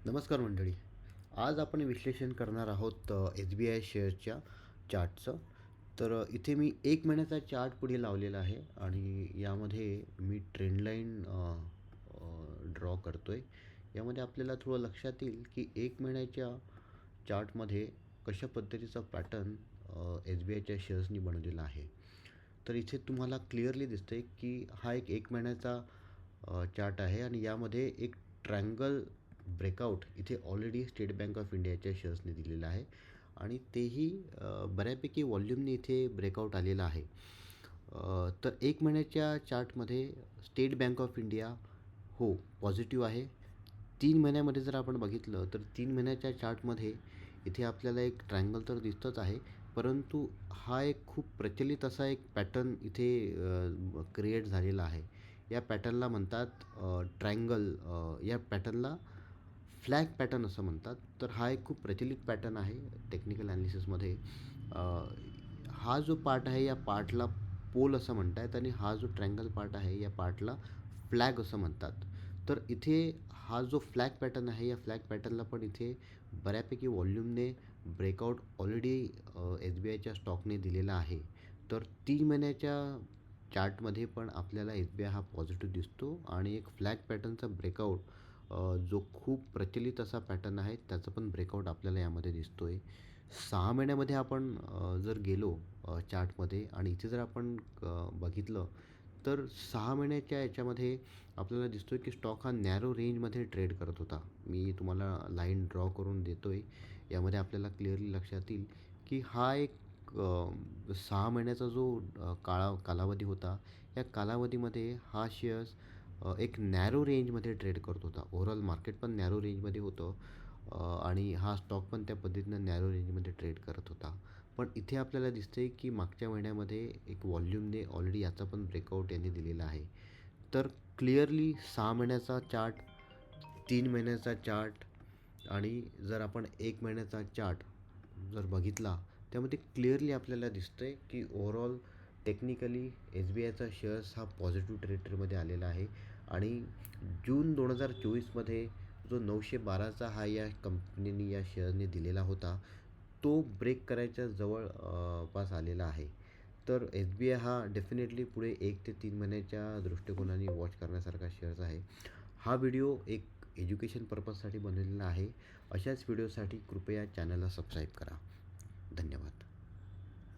नमस्कार मंडळी. आज आपण विश्लेषण करणार आहोत SBI शेअर्सच्या चार्टचं. तर इथे मी 1 महिन्याचा चार्ट पुढे लावलेला आहे आणि यामध्ये मी ट्रेंड लाईन ड्रॉ करतो आहे. यामध्ये आपल्याला थोडं लक्षात येईल की 1 महिन्याच्या चार्टमध्ये कशा पद्धतीचा पॅटर्न SBIच्या शेअर्सनी बनवलेला आहे. तर इथे तुम्हाला क्लिअरली दिसतंय की हा एक महिन्याचा चार्ट आहे आणि यामध्ये एक ट्रायंगल ब्रेकआउट इथे ऑलरेडी स्टेट बँक ऑफ इंडियाच्या शेअर्सने दिलेला आहे आणि तेही बऱ्यापैकी व्हॉल्यूमने इथे ब्रेकआउट आलेला आहे. तर 1 महिन्याच्या चार्टमध्ये स्टेट बँक ऑफ इंडिया हो पॉझिटिव्ह आहे. 3 महिन्यामध्ये जर आपण बघितलं तर 3 महिन्याच्या चार्टमध्ये इथे आपल्याला एक ट्रायंगल तर दिसतंच आहे, परंतु हा एक खूप प्रचलित असा एक पॅटर्न इथे क्रिएट झालेला आहे. या पॅटर्नला म्हणतात ट्रायंगल. या पॅटर्नला फ्लॅग पॅटर्न असं म्हणतात. तर हा एक खूप प्रचलित पॅटर्न आहे टेक्निकल ॲनालिसिसमध्ये. हा जो पार्ट आहे या पार्टला पोल असं म्हणतात आणि हा जो ट्रायंगल पार्ट आहे या पार्टला फ्लॅग असं म्हणतात. तर इथे हा जो फ्लॅग पॅटर्न आहे या फ्लॅग पॅटर्नला पण इथे बऱ्यापैकी व्हॉल्यूमने ब्रेकआउट ऑलरेडी SBIच्या स्टॉकने दिलेला आहे. तर 3 महिन्याच्या चार्टमध्ये पण आपल्याला SBI हा पॉझिटिव्ह दिसतो आणि एक फ्लॅग पॅटर्नचा ब्रेकआउट जो खूप प्रचलित असा पॅटर्न आहे त्याचा पण ब्रेकआउट आपल्याला यामध्ये दिसतो आहे. 6 महिन्यामध्ये आपण जर गेलो चार्टमध्ये आणि इथे जर आपण बघितलं तर 6 महिन्याच्या याच्यामध्ये आपल्याला दिसतो की स्टॉक हा नॅरो रेंजमध्ये ट्रेड करत होता. मी तुम्हाला लाईन ड्रॉ करून देतो आहे. यामध्ये आपल्याला क्लिअरली लक्षात येईल की हा एक 6 महिन्याचा जो कालावधी होता, या कालावधीमध्ये हा शेअर्स एक नॅरो रेंजमध्ये ट्रेड करत होता. ओव्हरऑल मार्केट पण नॅरो रेंजमध्ये होतं आणि हा स्टॉक पण त्या पद्धतीनं नॅरो रेंजमध्ये ट्रेड करत होता. पण इथे आपल्याला दिसतंय की मागच्या महिन्यामध्ये एक व्हॉल्यूमने ऑलरेडी याचा पण ब्रेकआउट यांनी दिलेला आहे. तर क्लिअरली 6 महिन्याचा चार्ट, 3 महिन्याचा चार्ट आणि जर आपण 1 महिन्याचा चार्ट जर बघितला, त्यामध्ये क्लिअरली आपल्याला दिसतंय की ओव्हरऑल टेक्निकली SBIचा शेअर्स हा पॉझिटिव्ह टेरिटरीमध्ये आलेला आहे आणि जून 2024मध्ये जो 912चा हा या कंपनीने या शेअरने दिलेला होता, तो ब्रेक करायच्या जवळ पास आलेला आहे. तर SBI हा डेफिनेटली पुढे 1 ते 3 महिन्याच्या दृष्टिकोनाने वॉच करण्यासारखा शेअर्स आहे. हा व्हिडिओ एक एज्युकेशन पर्पजसाठी बनवलेला आहे. अशाच व्हिडिओसाठी कृपया चॅनलला सबस्क्राईब करा. धन्यवाद.